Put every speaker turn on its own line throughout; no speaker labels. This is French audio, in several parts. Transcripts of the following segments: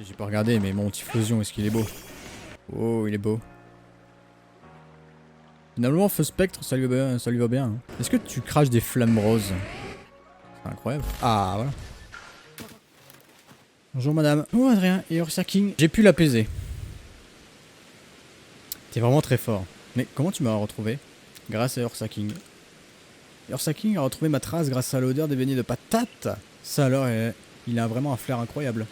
J'ai pas regardé, mais mon Typhlosion, est-ce qu'il est beau? Oh, il est beau. Finalement, Feu Spectre, ça lui va bien. Hein. Est-ce que tu craches des flammes roses? C'est incroyable. Ah, voilà. Bonjour madame. Oh Adrien et Ursa King. J'ai pu l'apaiser. T'es vraiment très fort. Mais comment tu m'as retrouvé? Grâce à Ursa King. Ursa King a retrouvé ma trace grâce à l'odeur des beignets de patates. Ça alors, il a vraiment un flair incroyable.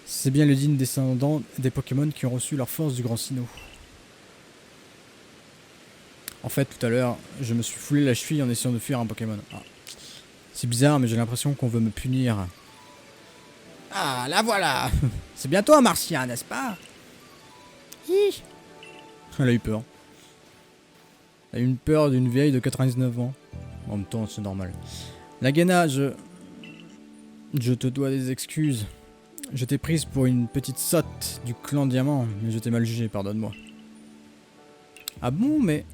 C'est bien le digne descendant des Pokémon qui ont reçu leur force du Grand Sinnoh. En fait, tout à l'heure, je me suis foulé la cheville en essayant de fuir un Pokémon. Ah. C'est bizarre, mais j'ai l'impression qu'on veut me punir. Ah, la voilà. C'est bien toi, Martien, n'est-ce pas? Hi. Elle a eu peur. Elle a eu une peur d'une vieille de 99 ans. En même temps, c'est normal. Lagana, je te dois des excuses. Je t'ai prise pour une petite sotte du clan Diamant, mais je t'ai mal jugé, pardonne-moi. Ah bon, mais...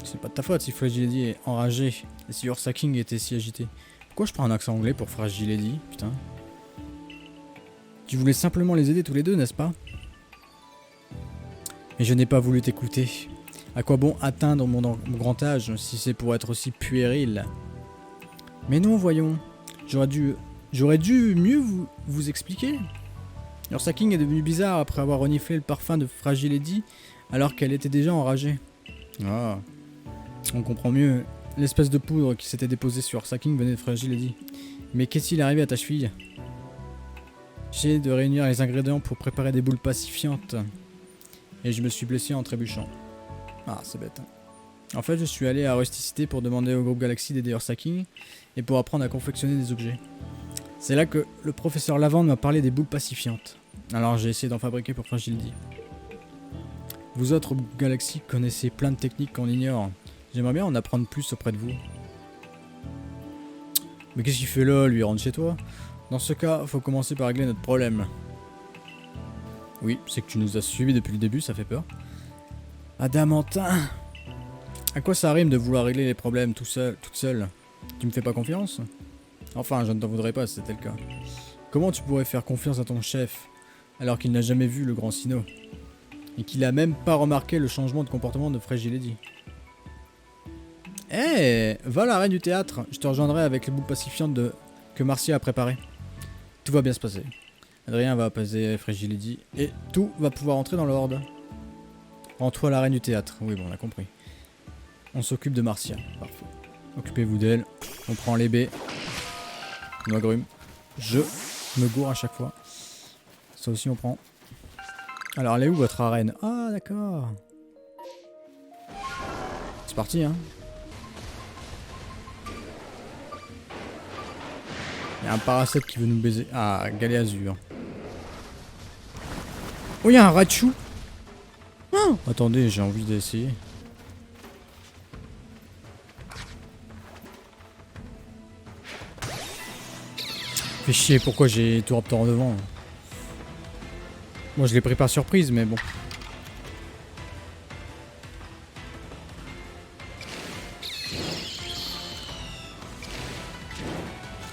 C'est pas de ta faute si Fragilady est enragé et si Ursa King était si agité. Pourquoi je prends un accent anglais pour Fragilady, putain? Tu voulais simplement les aider tous les deux, n'est-ce pas? Mais je n'ai pas voulu t'écouter. À quoi bon atteindre mon grand âge si c'est pour être aussi puéril? Mais non, voyons. J'aurais dû mieux vous expliquer. Ursa King est devenue bizarre après avoir reniflé le parfum de Fragilady alors qu'elle était déjà enragée. Ah, on comprend mieux. L'espèce de poudre qui s'était déposée sur Ursa King venait de Fragilady. Mais qu'est-ce qu'il est arrivé à ta cheville? J'ai de réunir les ingrédients pour préparer des boules pacifiantes. Et je me suis blessé en trébuchant. Ah, c'est bête. En fait, je suis allé à Rusticité pour demander au groupe Galaxy d'aider Ursa King et pour apprendre à confectionner des objets. C'est là que le professeur Lavande m'a parlé des boules pacifiantes. Alors j'ai essayé d'en fabriquer pour Fragility. Vous autres Galaxy connaissez plein de techniques qu'on ignore. J'aimerais bien en apprendre plus auprès de vous. Mais qu'est-ce qu'il fait là, lui? Rentre chez toi? Dans ce cas, faut commencer par régler notre problème. Oui, c'est que tu nous as suivis depuis le début, ça fait peur. Adamantin! À quoi ça rime de vouloir régler les problèmes toute seule? Tu me fais pas confiance? Enfin, je ne t'en voudrais pas si c'était le cas. Comment tu pourrais faire confiance à ton chef alors qu'il n'a jamais vu le Grand Sinnoh et qu'il a même pas remarqué le changement de comportement de Fragilady? Eh, va à la reine du théâtre, je te rejoindrai avec les boules pacifiantes que Marcia a préparées. Tout va bien se passer. Adrien va apaiser Fragilady et tout va pouvoir entrer dans l'ordre. Rends-toi à la reine du théâtre. Oui, bon, on a compris. On s'occupe de Marcia. Parfait. Occupez-vous d'elle. On prend les baies. Noix grume. Je me gourre à chaque fois. Ça aussi, on prend. Alors, elle est où votre arène? Ah, d'accord. C'est parti, hein. Il y a un parasite qui veut nous baiser. Ah, Galéazur. Oh, il y a un Raichu. Ah, attendez, j'ai envie d'essayer. Fait chier, pourquoi j'ai tout Raptor en devant? Moi, je l'ai pris par surprise, mais bon.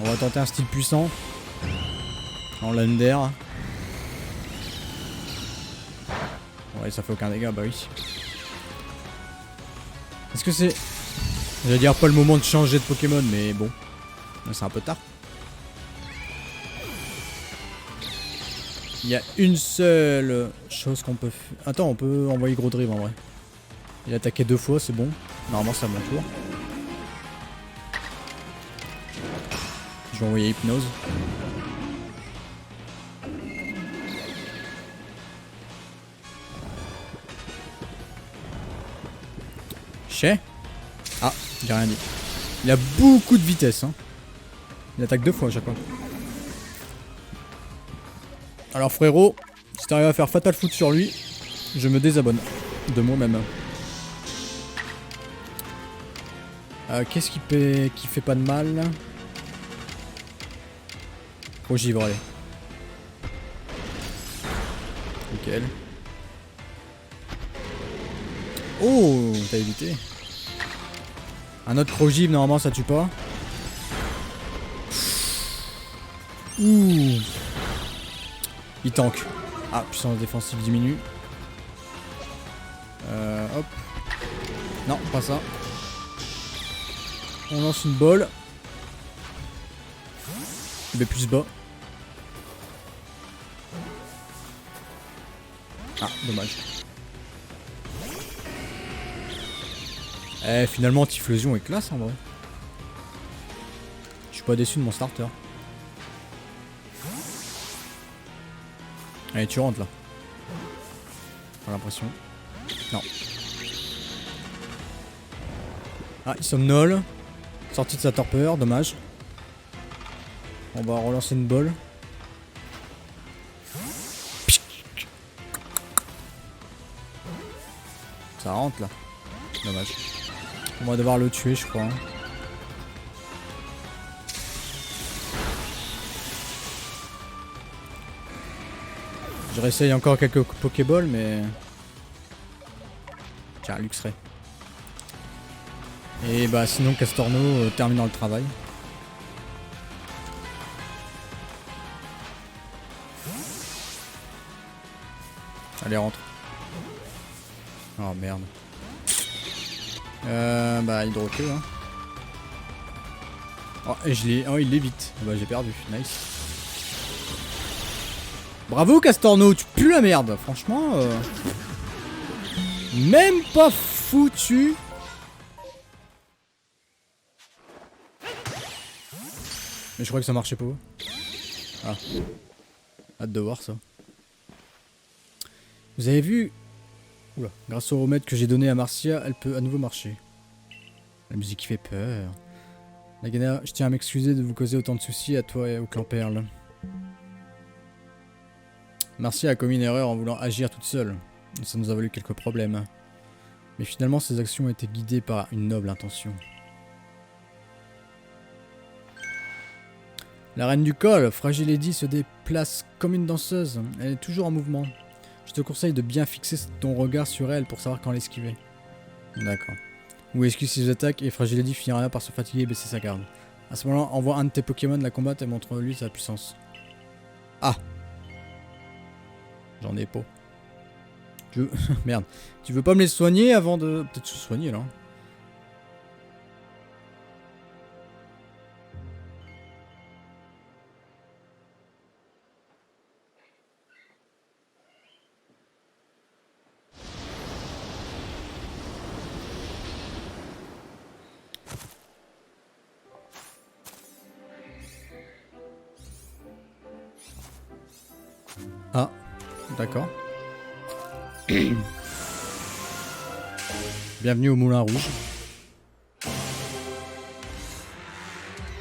On va tenter un style puissant. En Lander. Ouais, ça fait aucun dégât, bah oui. Est-ce que c'est... J'allais dire pas le moment de changer de Pokémon, mais bon. C'est un peu tard. Il y a une seule chose qu'on peut faire. Attends, on peut envoyer Gros Drive en vrai. Il a attaqué 2 fois, c'est bon. Normalement, c'est à mon tour. Je vais envoyer Hypnose. Chez. Ah, j'ai rien dit. Il a beaucoup de vitesse, hein. Il attaque 2 fois à chaque fois. Alors frérot, si t'arrives à faire Fatal Foot sur lui, je me désabonne de moi-même. Qu'est-ce qui fait pas de mal? Crogivre, allez. Nickel. Oh, t'as évité. Un autre Crogivre, normalement ça tue pas. Ouh. Il tank. Ah, puissance défensive diminue. Hop. Non, pas ça. On lance une balle. B plus bas. Ah, dommage. Eh, finalement, Typhlosion est classe en vrai. Je suis pas déçu de mon starter. Allez, tu rentres là. J'ai l'impression. Non. Ah, il somnole. Sorti de sa torpeur, dommage. On va relancer une balle. Ça rentre là. Dommage. On va devoir le tuer, je crois. Hein. Je réessaye encore quelques Pokéballs, mais... Tiens, Luxray. Et bah sinon Castorno terminant le travail. Allez, rentre. Oh merde. Bah hydroqueux hein. Oh, et je l'ai. Oh, il l'évite. Bah j'ai perdu. Nice. Bravo Castorno, tu pues la merde. Franchement, même pas foutu. Mais je crois que ça marchait pas. Ah. Hâte de voir ça. Vous avez vu? Oula, grâce au remède que j'ai donné à Marcia, elle peut à nouveau marcher. La musique fait peur. Nagana, je tiens à m'excuser de vous causer autant de soucis à toi et au clan Perle. Marcia a commis une erreur en voulant agir toute seule. Et ça nous a valu quelques problèmes. Mais finalement, ses actions étaient guidées par une noble intention. La reine du col, Fragile Lady, se déplace comme une danseuse. Elle est toujours en mouvement. Je te conseille de bien fixer ton regard sur elle pour savoir quand l'esquiver. D'accord. Ou esquive ses attaques et Fragile Lady finira par se fatiguer et baisser sa garde. À ce moment-là, envoie un de tes Pokémon la combattre et montre-lui sa puissance. Ah! J'en ai pas. Merde. Tu veux pas me les soigner avant de... Peut-être se soigner là. Ah, d'accord. Bienvenue au Moulin Rouge.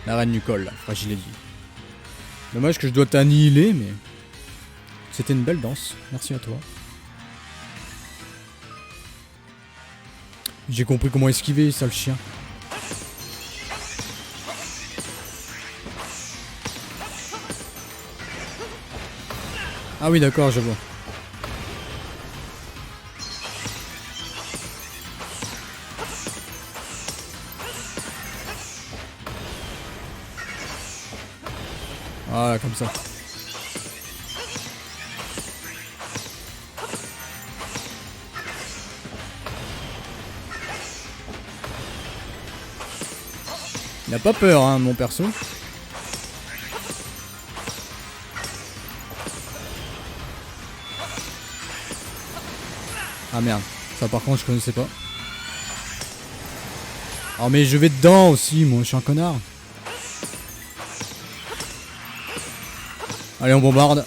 La reine du col, Fragile Lady. Dommage que je dois t'annihiler, mais... C'était une belle danse. Merci à toi. J'ai compris comment esquiver, sale chien. Ah oui, d'accord, je vois. Voilà, comme ça. Il n'a pas peur, hein, mon perso. Ah merde, ça par contre je connaissais pas. Oh mais je vais dedans aussi, moi je suis un connard. Allez, on bombarde.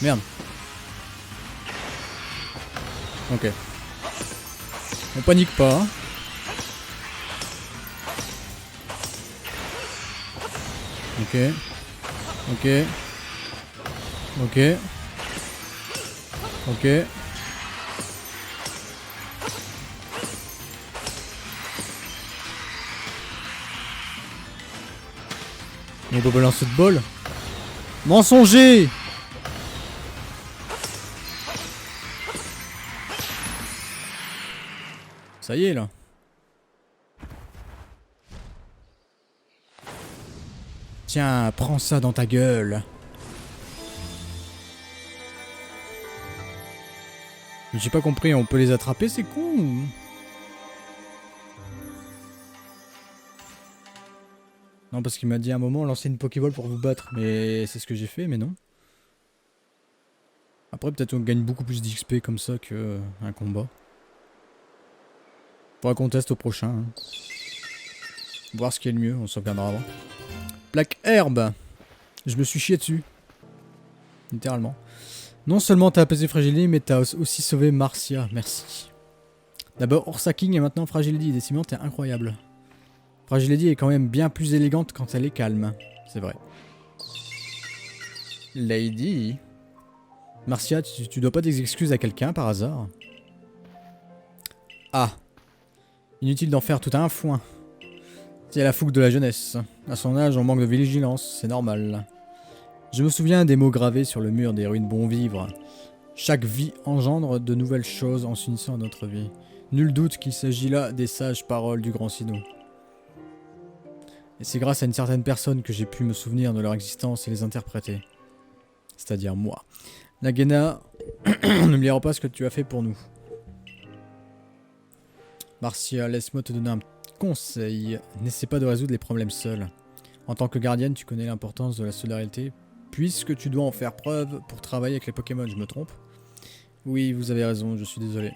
Merde. Ok. On panique pas. Hein. Ok. Ok. Ok. Ok. On peut balancer de bol. Mensonger! Ça y est, là. Tiens, prends ça dans ta gueule. J'ai pas compris, on peut les attraper, c'est con ou... Non, parce qu'il m'a dit à un moment, lancer une Pokéball pour vous battre. Mais c'est ce que j'ai fait, mais non. Après, peut-être on gagne beaucoup plus d'XP comme ça qu'un combat. Faudra qu'on teste au prochain. Hein. Voir ce qui est le mieux, on s'en reviendra avant. Plaque herbe. Je me suis chié dessus. Littéralement. Non seulement t'as apaisé Fragility, mais t'as aussi sauvé Marcia. Merci. D'abord Ursaking et maintenant Fragility. Décidément, t'es incroyable. Fragility est quand même bien plus élégante quand elle est calme. C'est vrai. Lady. Marcia, tu dois pas des excuses à quelqu'un par hasard? Ah. Inutile d'en faire tout un foin. C'est la fougue de la jeunesse. À son âge, on manque de vigilance, c'est normal. Je me souviens des mots gravés sur le mur des ruines Bon Vivre. Chaque vie engendre de nouvelles choses en s'unissant à notre vie. Nul doute qu'il s'agit là des sages paroles du grand Sinnoh. Et c'est grâce à une certaine personne que j'ai pu me souvenir de leur existence et les interpréter. C'est-à-dire moi. Nagena, n'oubliera pas ce que tu as fait pour nous. Marcia, laisse-moi te donner un conseil. N'essaie pas de résoudre les problèmes seul. En tant que gardienne, tu connais l'importance de la solidarité, puisque tu dois en faire preuve pour travailler avec les Pokémon, je me trompe? Oui, vous avez raison, je suis désolé.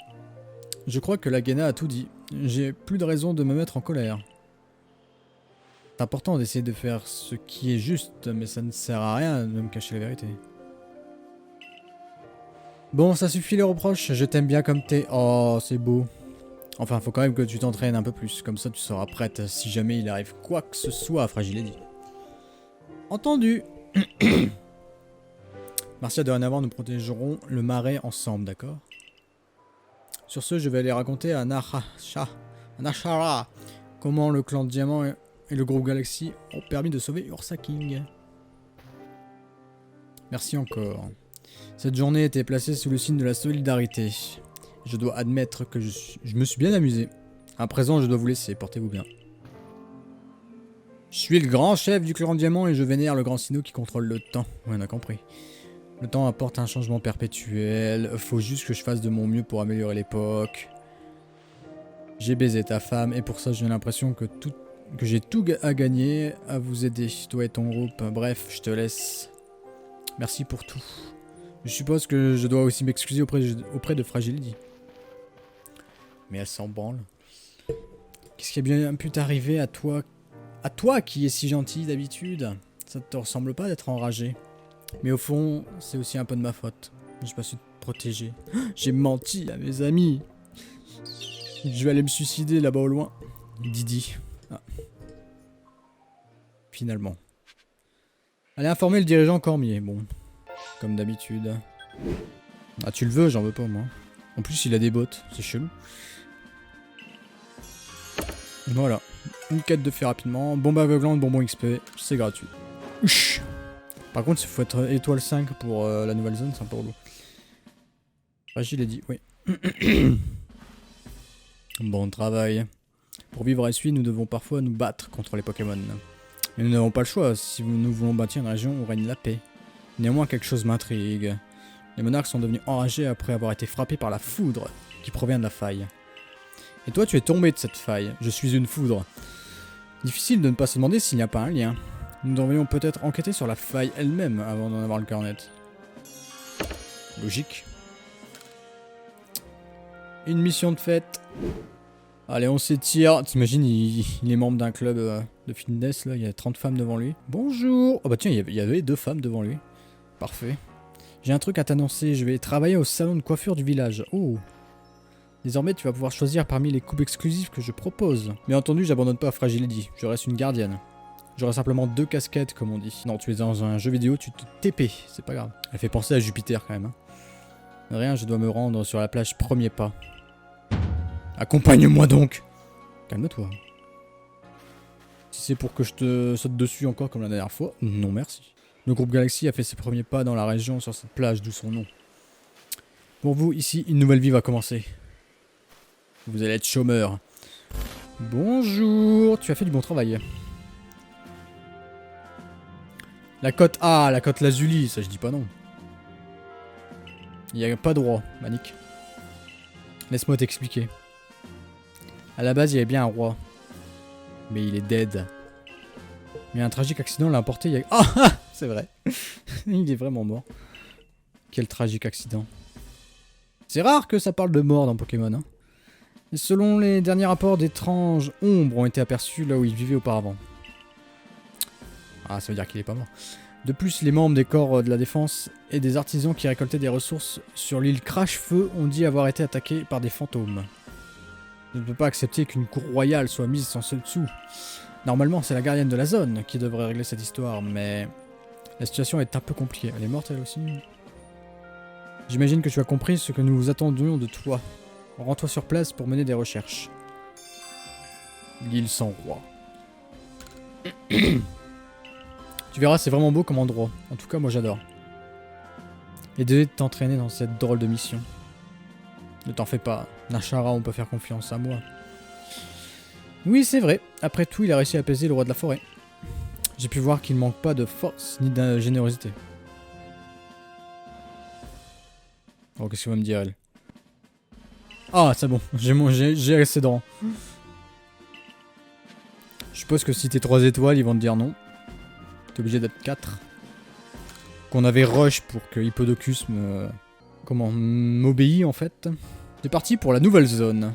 Je crois que Nagena a tout dit. J'ai plus de raison de me mettre en colère. C'est important d'essayer de faire ce qui est juste, mais ça ne sert à rien de me cacher la vérité. Bon, ça suffit les reproches, je t'aime bien comme t'es. Oh, c'est beau. Enfin, faut quand même que tu t'entraînes un peu plus, comme ça tu seras prête si jamais il arrive quoi que ce soit à Fragility. Entendu. Marcia, dorénavant, nous protégerons le marais ensemble, d'accord? Sur ce, je vais aller raconter à Nashara comment le clan de Diamant et le groupe Galaxy ont permis de sauver Ursaking. Merci encore. Cette journée était placée sous le signe de la solidarité. Je dois admettre que je me suis bien amusé. À présent, je dois vous laisser. Portez-vous bien. Je suis le grand chef du clan Diamant et je vénère le grand Sinnoh qui contrôle le temps. Ouais, on a compris. Le temps apporte un changement perpétuel. Faut juste que je fasse de mon mieux pour améliorer l'époque. J'ai baisé ta femme et pour ça j'ai l'impression que j'ai tout à gagner à vous aider. Toi et ton groupe. Bref, je te laisse. Merci pour tout. Je suppose que je dois aussi m'excuser auprès de Fragility. Mais elle s'en branle. Qu'est-ce qui a bien pu t'arriver à toi? À toi qui es si gentil d'habitude. Ça ne te ressemble pas d'être enragé. Mais au fond, c'est aussi un peu de ma faute. Je pas su te protéger. J'ai menti à mes amis. Je vais aller me suicider là-bas au loin. Didi. Ah. Finalement. Allez informer le dirigeant Cormier. Bon, comme d'habitude. Ah, tu le veux, j'en veux pas moi. En plus, il a des bottes, c'est chelou. Voilà. Une quête de fait rapidement. Bombe aveuglante, bonbon XP. C'est gratuit. Uch. Par contre, il faut être étoile 5 pour la nouvelle zone, c'est un peu relou. Ah, je l'ai dit, oui. Bon travail. Pour vivre à Essuie, nous devons parfois nous battre contre les Pokémon. Mais nous n'avons pas le choix si nous voulons bâtir une région où règne la paix. Néanmoins, quelque chose m'intrigue. Les monarques sont devenus enragés après avoir été frappés par la foudre qui provient de la faille. Et toi, tu es tombé de cette faille. Je suis une foudre. Difficile de ne pas se demander s'il n'y a pas un lien. Nous devrions peut-être enquêter sur la faille elle-même avant d'en avoir le cœur net. Logique. Une mission de fête. Allez, on s'étire. T'imagines, il est membre d'un club de fitness, là. Il y a 30 femmes devant lui. Bonjour. Oh bah tiens, il y avait 2 femmes devant lui. Parfait. J'ai un truc à t'annoncer. Je vais travailler au salon de coiffure du village. Oh. Désormais, tu vas pouvoir choisir parmi les coupes exclusives que je propose. Bien entendu, j'abandonne pas Fragility. Je reste une gardienne. J'aurai simplement 2 casquettes, comme on dit. Non, tu es dans un jeu vidéo, tu te TP. C'est pas grave. Elle fait penser à Jupiter, quand même. Hein. Rien, je dois me rendre sur la plage premier pas. Accompagne-moi donc. Calme-toi. Si c'est pour que je te saute dessus encore comme la dernière fois, non merci. Le groupe Galaxy a fait ses premiers pas dans la région sur cette plage, d'où son nom. Pour vous, ici, une nouvelle vie va commencer. Vous allez être chômeur. Bonjour. Tu as fait du bon travail. La cote... Ah, la cote lazuli. Ça, je dis pas non. Il n'y a pas de roi, Manik. Laisse-moi t'expliquer. À la base, il y avait bien un roi. Mais il est dead. Mais un tragique accident l'a emporté il y a... Ah, c'est vrai. Il est vraiment mort. Quel tragique accident. C'est rare que ça parle de mort dans Pokémon. Hein. Et selon les derniers rapports, d'étranges ombres ont été aperçues là où il vivait auparavant. Ah, ça veut dire qu'il est pas mort. De plus, les membres des corps de la défense et des artisans qui récoltaient des ressources sur l'île Crash-Feu ont dit avoir été attaqués par des fantômes. Je ne peux pas accepter qu'une cour royale soit mise sans ce dessous. Normalement, c'est la gardienne de la zone qui devrait régler cette histoire, mais la situation est un peu compliquée. Elle est morte elle aussi. J'imagine que tu as compris ce que nous attendions de toi. Rends-toi sur place pour mener des recherches. L'île sans roi. Tu verras, c'est vraiment beau comme endroit. En tout cas, moi j'adore. Et désolé de t'entraîner dans cette drôle de mission. Ne t'en fais pas. Nashara, on peut faire confiance à moi. Oui, c'est vrai. Après tout, il a réussi à apaiser le roi de la forêt. J'ai pu voir qu'il ne manque pas de force ni de générosité. Oh, qu'est-ce qu'elle va me dire, elle? Ah, c'est bon. J'ai assez de rang. Je suppose que si t'es 3 étoiles, ils vont te dire non. T'es obligé d'être 4. Qu'on avait rush pour que Hippodocus m'obéit en fait. C'est parti pour la nouvelle zone.